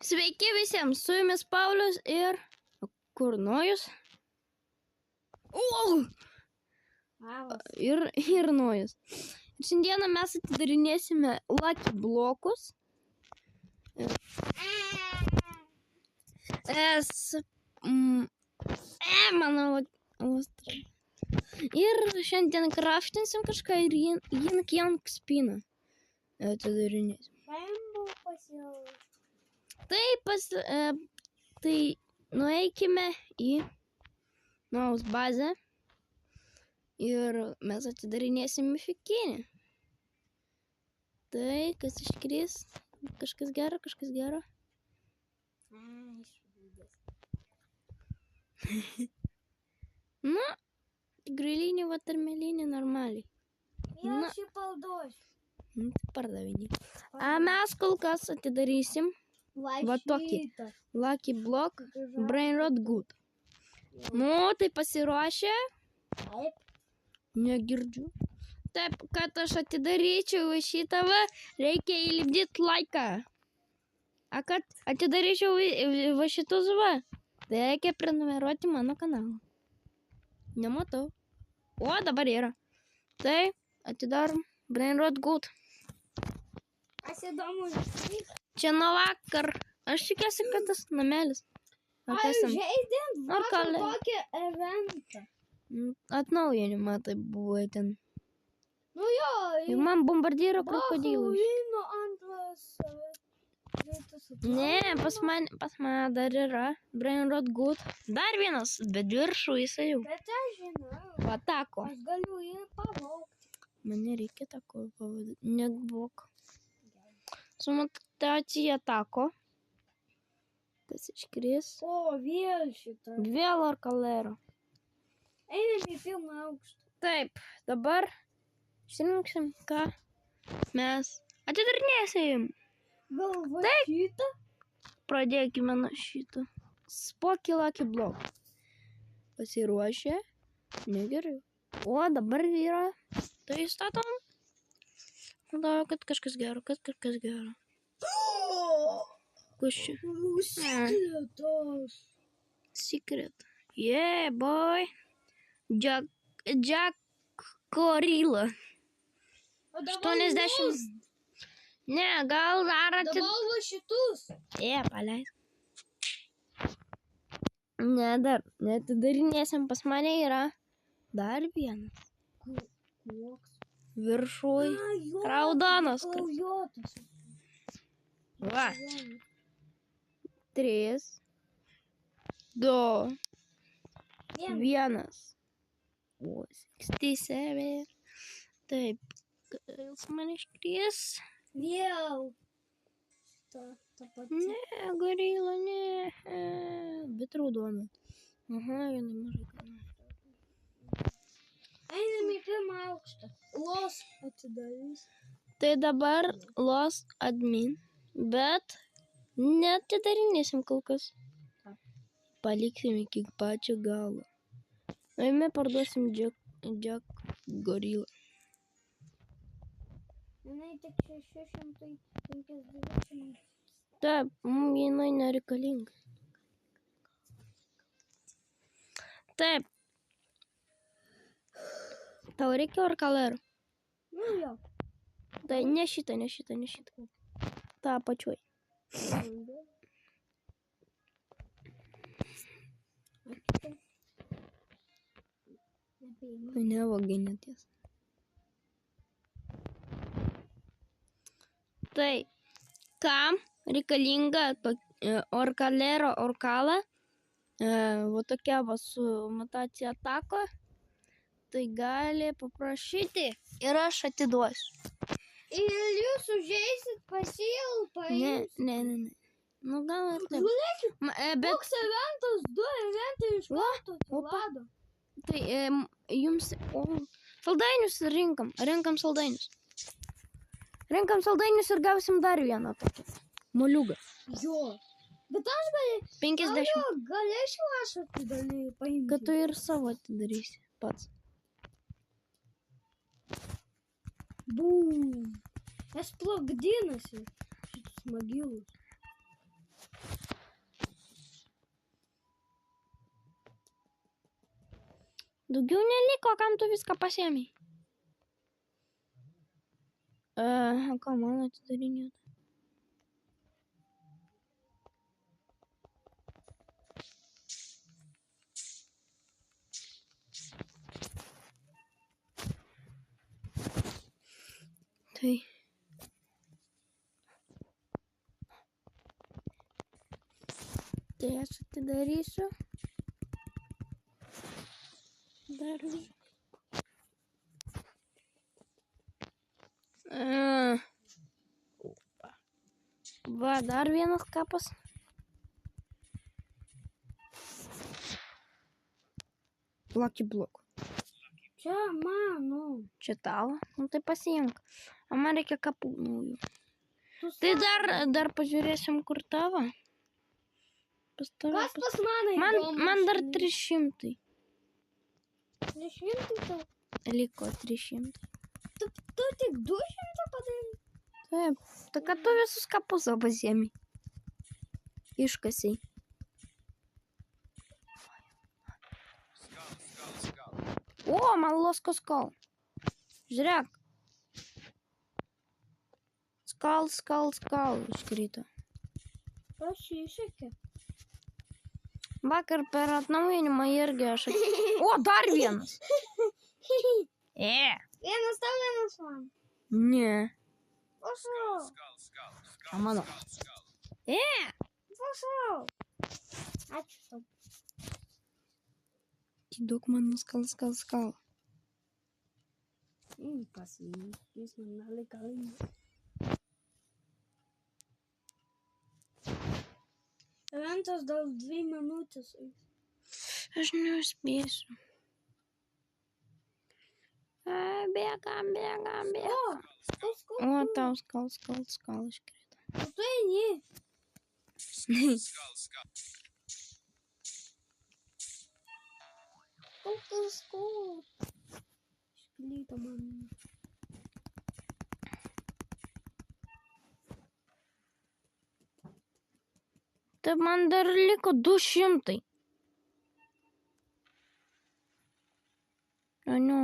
Sveiki visiems, su jumis Paulius ir... Kur Nojus? Ir Nojus. Šiandieną mes atidarinėsime Lucky blokus. Mano ostra. Ir šiandien kraftinsim kažką ir jank spiną. Atidarinėsim. Tai nueikime į Nojaus bazę ir mes atidarinėsim mifikinį. Tai kas iškris, kažkas gero. Nu, grylinį, vatarmelinį normaliai. Я ще полдось. Nu, tai pardavinį. A mes kol kas atidarysim va tokį Lucky block Brainrot Good. Nu, tai pasiruošę. Taip. Negirdžiu. Taip, kad aš atidaryčiau šitą va, reikia įlipdyti laiką. A kad atidaryčiau va šitus va, tai reikia prenumeruoti mano kanalą. Nematau. O, dabar yra. Tai atidarom Brainrot Good. Aš įdomu. Čia nuo vakar. Aš tikiuosi, kad tas namelis. Aš žaidėm vakar kalė. tokį eventą. Atnaujinimą tai buvo ten. Nu jo, Ir man bombardyro krokodilų. Halloween antras vietas. Ne, pas mane dar yra Brainrot Good. Dar vienas, bet viršų jisai jau Bet aš žinau, patako. aš galiu jį pavogti. Man nereikia tako pavadinti. Nebok. Sumutacija tako. Kas iškris. O, vėl šitą. Vėl orkalero. Einam į pirmą aukštą. Taip, dabar išrinksim, ką mes atidarinėsim. Galva šitą. Pradėkime nuo šito. Spoky Lucky block. Pasiruošę. Negerai. O, dabar yra. Tai statom. Galvoju, kad kažkas gero, Kas čia? Sekretos. Secret. Yeah, boy. Jack Gorilla. 80. Ne, gal dar Dabar va šitus. Paleisk. Ne, dar neatidarinėsim, pas mane yra dar vienas. Koks? Viršui. Raudonas. Kraujotas. Va. 3, 2, 1. O, 67. Taip. Kas man iškris? Vėl. Ta pati. Ne, gorila, ne. Bet raudona. Aha, vienai mažai kainuoja. Einam į pirmą aukštą. Los atidarys. Tai dabar Los admin. Bet neatidarinėsim kol kas. Paliksim iki pačio galo. Nuėjime parduosim Jack Gorilla. Jinai tik 650. Taip, mums jinai nereikalinga. Taip. Tau reikia orkalero? Nu jo. Tai ne šitą. Ta pačioj. Ne voginėties. Tai kam reikalinga orkalero orkala, va tokia va su mutacija tako, tai gali paprašyti ir aš atiduosiu. Ir jūs užeisit pasil, paimsit. Ne. Nu gal ir taip. Žiūrėkit, Bet koks eventas, 2 eventai iš karto atsirado. tai jums saldainius renkam saldainius. Renkam saldainius ir gausim dar vieną tokį. Moliugą. Jo. Bet aš 50. galėčiau aš paimti. Kad tu ir savo atidarysi pats. Bum. Es plakdinasi. Šitus magilus. Daugiau neliko, kam tu viską pasiėmei? Ką man atidarinėti? Tai. Tai aš atidarysiu. Dar. Va, dar vienas kapas. Lucky block. Čia mano. Čia tavo. Nu tai pasiimk. O man reikia kapų naujų. Tu Tai sa- dar pažiūrėsim, kur tavo. Pas tave. Kas pas mane? Man dar 300. 300 tau. Liko 300. Tu tik 200 padarei. Taip. Tai kad tu visus kapus pasiėmei. Iškasiai. O, man losko skal. Žiūrėk. Skal iškrito. Aš iššekė. Vakar per atnaujinimą irgi aš... O, dar vienas. Vienas tau, vienas man. Ne. Prašau. O mano. Prašau. Ačiū tau. Duok man skal. Pasiimk. Jis man nereikalingas. Eventas dar 2 minutės. Aš neužspėsiu. Bėgam. O, tau skal iškrito. Tu eini. Kokias iškrito man. Tai man dar liko 200. O, ne.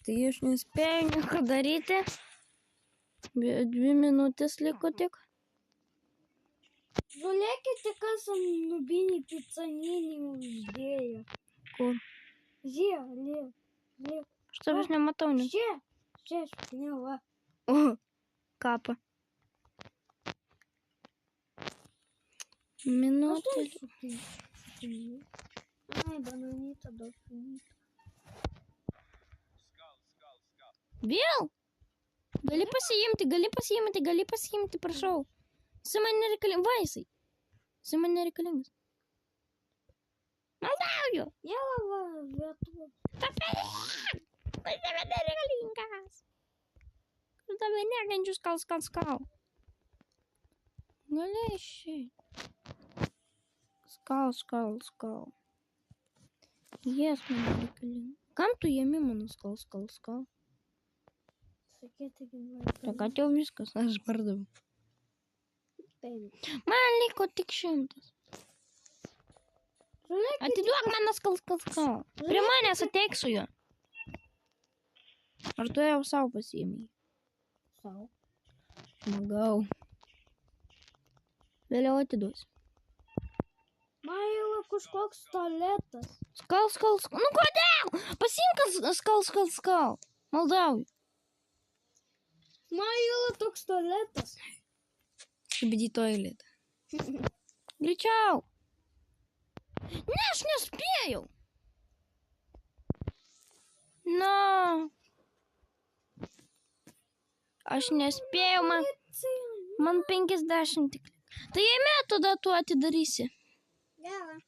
Tai aš nespėjau nieko daryti. 2 minutės liko tik. Žiūrėkite, kas ant nubinį picaninį uždėjo. Kur? Žiūrėk. Aš tavęs nematau, ne? Čia, špinėva. O, kapą. Minutė. Ai, bananytą daug špinėtą. Vėl? Gali pasiimti, prašau. Jisai man nereikalingas. Vaisai. Jisai man nereikalingas. Maldauju. Jėlava, Lietuva. Jisai man nereikalingas. Aš tave nekenčiu skal. Gali išeiti. Skal. Jes man nereikalingas. Kam tu jėmi mano skal? Sakėte, kad Tai kad jau viskas, aš pardaviau. taip. Man liko tik 100. Žiūrėkite, Atiduok mano skal. Prie manęs ateik su juo. Ar tu jau savo pasiėmei? sau. Magau. Vėliau atiduosiu. Man yra kažkoks tualetas. Skal. Nu kodėl? Pasiimk skal. Maldauju. Man yra toks tualetas. Šibidi toiletą. Greičiau. Ne, aš nespėjau. Na. Aš nespėjau, man 50 tik. Tai jame tada tu atidarysi. Gerai.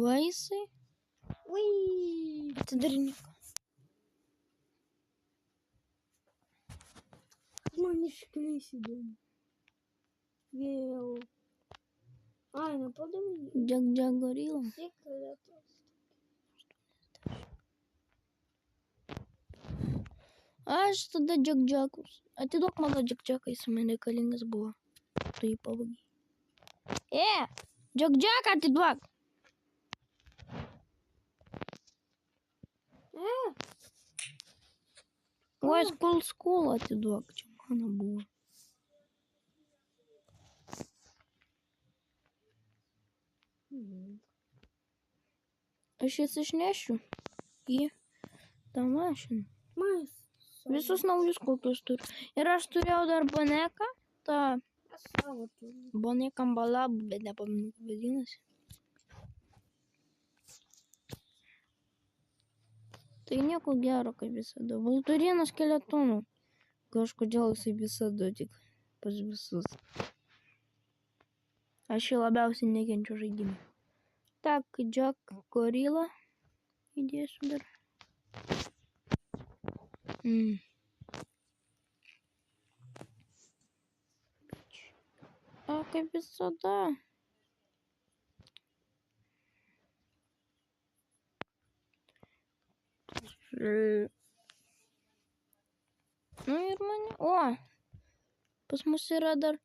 Vaisai. Ui. Atidarinėk. Man iškris įdomu. Vėl. Ai, nepadavai. Jack gorila. Sekretas. Aš aš tada džekdžekus. Atiduok mano džekdžeką, jis man reikalingas buvo. Tu jį pavagiai. Džekdžeką atiduok. Oi, skul atiduok. Čia mano buvo. Aš jas išnešiu į tą mašiną. Visus naujus kokius turiu. Ir aš turėjau dar boneką. tą Savo turiu. boneką balabą, bet nepamenu, kaip vadinasi. Tai nieko gero, kaip visada. Vulturinas skeletonų. Kažkodėl jisai visada tik pas visus. Aš jį labiausiai nekenčiu žaidimą. Tak, Jack Gorilla. Įdėsiu dar. O, kaip visada. Nu ir mane. O, pas mus yra dar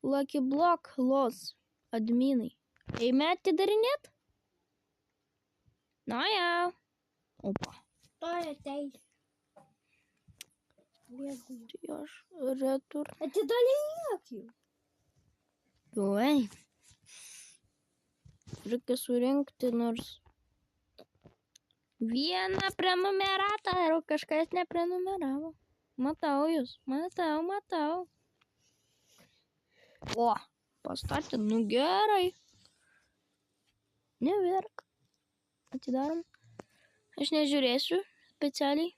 Lucky Block Los adminai. Eime atidarinėt? Na jau. Opa. Tai ateis. Tai aš retur. Atidalinėk jau. Oi. Reikia surinkti nors vieną prenumeratą, ar kažkas neprenumeravo. Matau jūs. Matau. O, pastatė, nu gerai. Neverk. Atidarom. Aš nežiūrėsiu specialiai.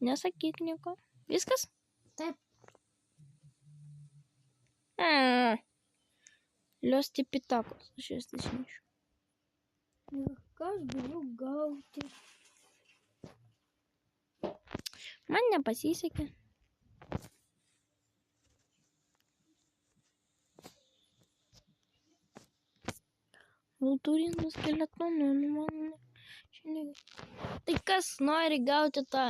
Nesakyk nieko. Viskas? Taip. Lios tipitakos. Aš jas išnešiu. Ir ką aš galiu gauti? Man nepasisekė. Vulturinas skeletonų, nu man šiandien. Tai kas nori gauti tą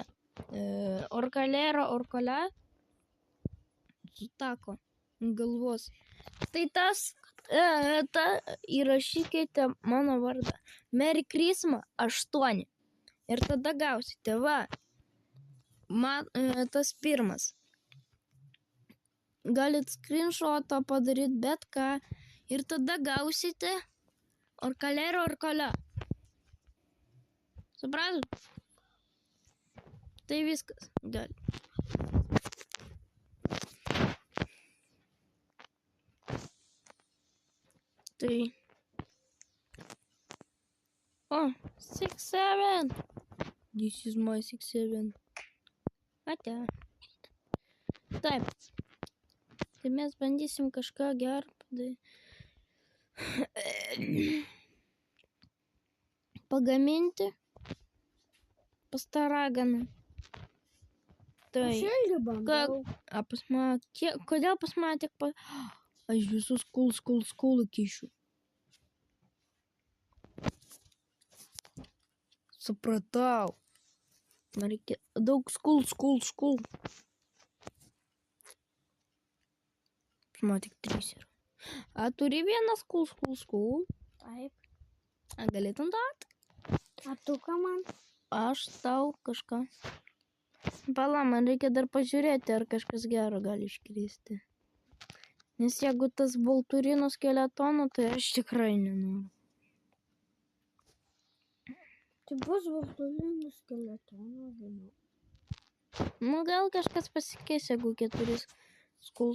orkolę su tako galvos. Tai tas, įrašykite mano vardą. Merry Christmas 8. Ir tada gausite, va. Tas pirmas. Galit screenshotą padaryti bet ką. Ir tada gausite orkolę. Supratot? Tai viskas. Gali. Tai. O, 6-7. This is my 6-7. Ate. Taip. Tai mes bandysim kažką gerą padaryti. Pagaminti pastaraganą. Tai. Aš irgi bandau. Kodėl pas mane tiek Aš visus skul kišiu. Supratau. Man reikia daug skul. Man tik 3 yra. A turi vieną skul? Taip. A galėtum duoti? A tu ką man? Aš tau kažką. Pala, man reikia dar pažiūrėti, ar kažkas gero gali iškristi. Nes jeigu tas vulturino skeletonų, tai aš tikrai nenoriu. Tai bus vulturino skeletonų, žinau. Nu, gal kažkas pasikeis, jeigu 4 skul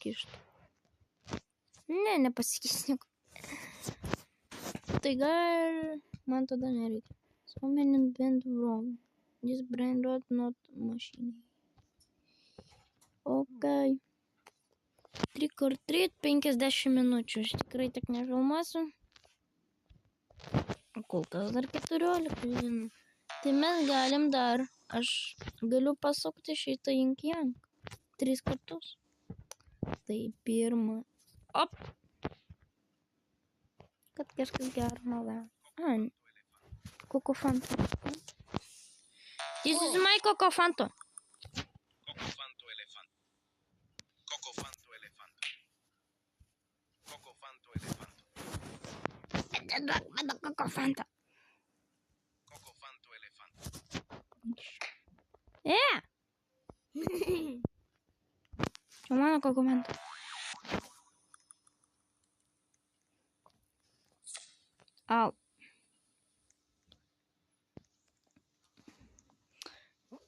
kištų. Ne, nepasikeis nieko. Tai gal man tada nereikia. So many went wrong. This brain rot not machine. Ok. 3x3 50 minučių. Aš tikrai tik nefilmuosiu. Kol kas dar 14 žinau. Tai mes galim dar. Aš galiu pasukti šitą jank. 3 kartus. Tai pirmą. Op! Kad kažkas gero malda. Koko fanta. Įsisimai koko fanto. Cocofanto elefanto. Cocofanto elefanto. Cocofanto elefanto. Atiduok mano koko fanto. Cocofanto elefanto. Čia mano koko fanto. Au.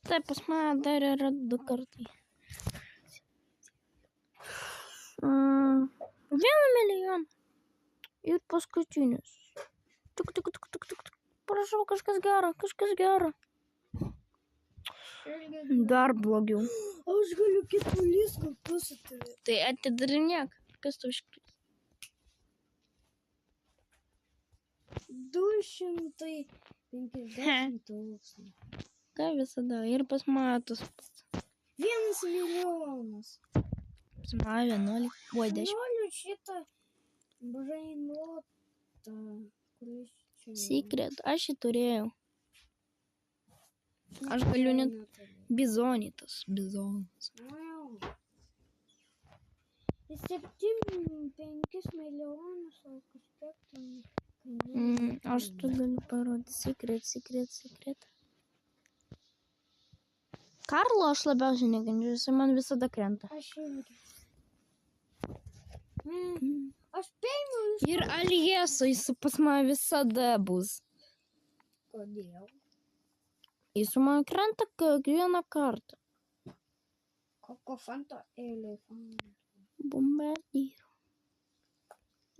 Taip, pas mane dar yra 2 kartai. 1 milijoną. Ir paskutinis. Tik. Prašau, kažkas gero. Dar blogiau. Aš galiu keturis kartus atidaryti. Tai atidarinėk. Kas tu iškris? 250 tūkstančių. Ką visada. Ir pas mane tas pats. 1 milijonas. Pas mane 11. Oi, 10. Noriu šitą brainotą, kuris čia. Secret. Aš jį turėjau. Aš galiu net bizonitas. Bizonas. 7-5 milijonus, o kažkiek ten. Aš tu galiu parodyti. Secret. Karlo aš labiausiai nekandžiu. Jis man visada krenta. Aš irgi. Aš peimu jūs. Ir Alieso jis pas mane visada bus. Kodėl? Jis man krenta kiekvieną kartą. Cocofanto elefanto. Bombardyro.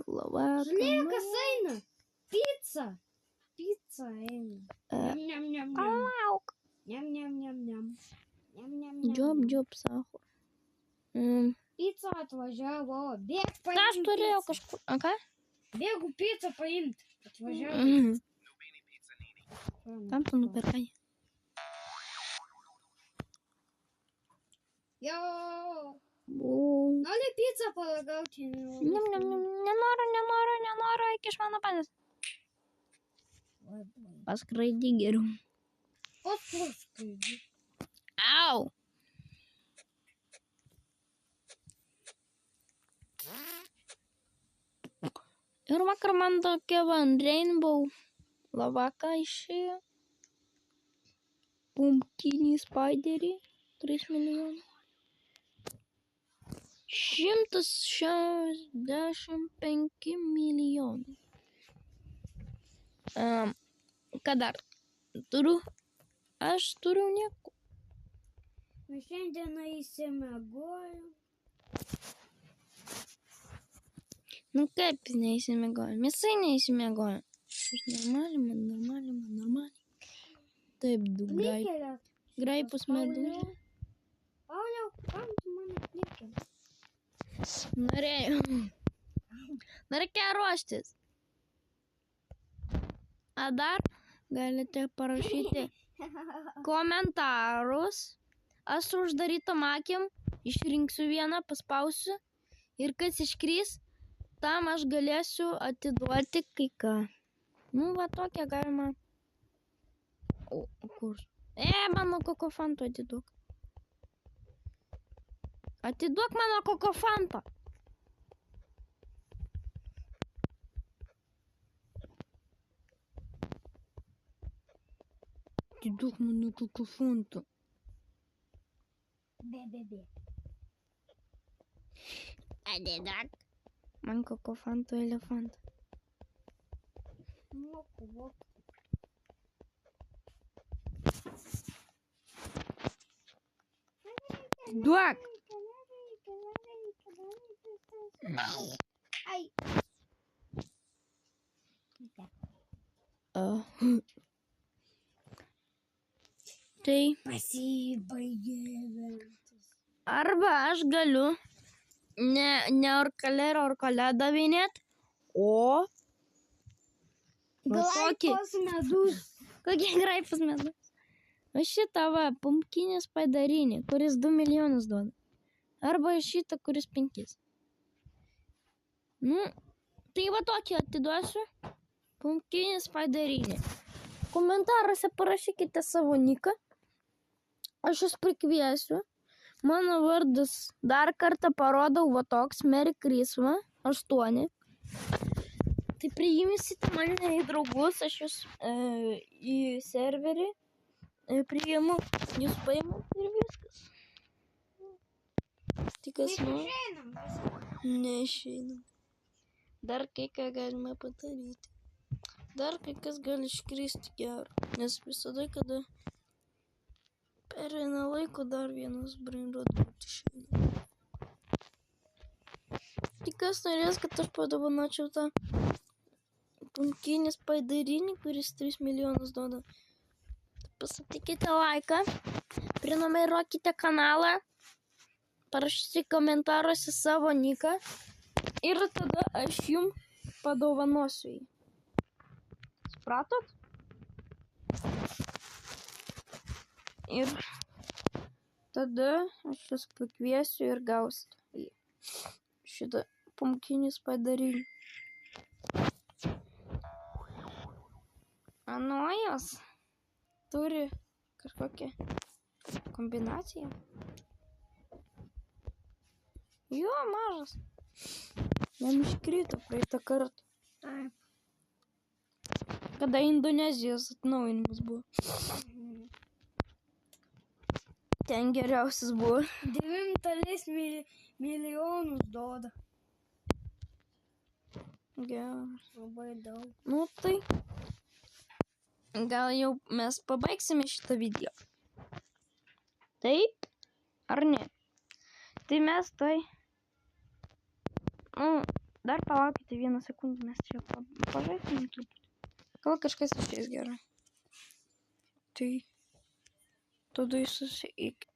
Lavaka. Žiūrėk, kas eina. Pica eina. Niam. Lauk. Niam. Džiop, sako. Pica atvažiavo. Bėg paimti. Aš turėjau kažkur. A ką? Bėgu picą paimti. Atvažiavo. Nubini pizzanini. Tam tu nupirkai. Jo. Bum. Nori pizzą paragauti? Nenoriu, iki iš mano panės. Paskraidį geriau. Paskui. Au. Ir vakar man tokia Rainbow lavaka išėjo. Pumpkinį spiderį. 3 milijonų. 165 milijonų. Ką dar? Aš turiu nieko. Mes šiandien įsimiegojom. Nu kaip neįsimiegojo? Jisai neįsimiegojo. Aš normaliai. Taip, du graipus medūzų. Pauliau, kam tu mane klikini? Norėjau. Nereikia ruoštis. A dar galite parašyti komentarus. Aš su uždarytom akim išrinksiu vieną, paspausiu. Ir kas iškrys, tam aš galėsiu atiduoti kai ką. Nu, va tokia galima. O, kur? Mano kokofanto atiduok. Atiduok mano kokofanto. Atiduok mano kokofanto. Be. Atiduok. Man kokofanto elefantą. Moku. Duok. Ai. Tai Pasibaigė eventas. arba aš galiu ne orkalę davinėt, o Graipos medus. kokie graipus medus. O šitą va, pumpkinis padarinį, kuris 2 milijonus duoda. Arba šitą, kuris 5. Nu, tai va tokį atiduosiu. Pumpkinis padarinį. Komentaruose parašykite savo niką. Aš jūs prikviesiu. Mano vardas dar kartą parodau, va toks, Merry Christmas, 8. Tai priimsite mane į draugus, aš jūs į serverį priimu, jūs paimat ir viskas. Tai kas nori? Neišeinam. Dar kai ką galima padaryti. Dar kai kas gali iškristi gero, nes visada, kada pereina laiko, dar vienas brainrot išeina. Tai kas norės, kad aš padovanočiau tą pumpkinis padarinį, kuris 3 milijonus duoda. Pasakykite laiką, prenumeruokite kanalą, parašykite komentaruose savo niką ir tada aš jums padovanosiu jį. Supratot? Ir tada aš jūs pakviesiu ir gausite jį. Šitą pumpkinis padarinį. Anojas turi kažkokią kombinaciją. Jo, mažas. Jam iškrito praeitą kartą. Taip. Kada Indonezijos atnaujinimas buvo. Ten geriausias buvo. 9 milijonus duoda. Geras. Labai daug. Nu tai. Gal jau mes pabaigsime šitą video. Taip? Ar ne? Tai mes tai. Dar palaukite 1 sekundę, mes čia pažaisime truputį. Gal kažkas išeis gerai. Tai tada jūs susieikite.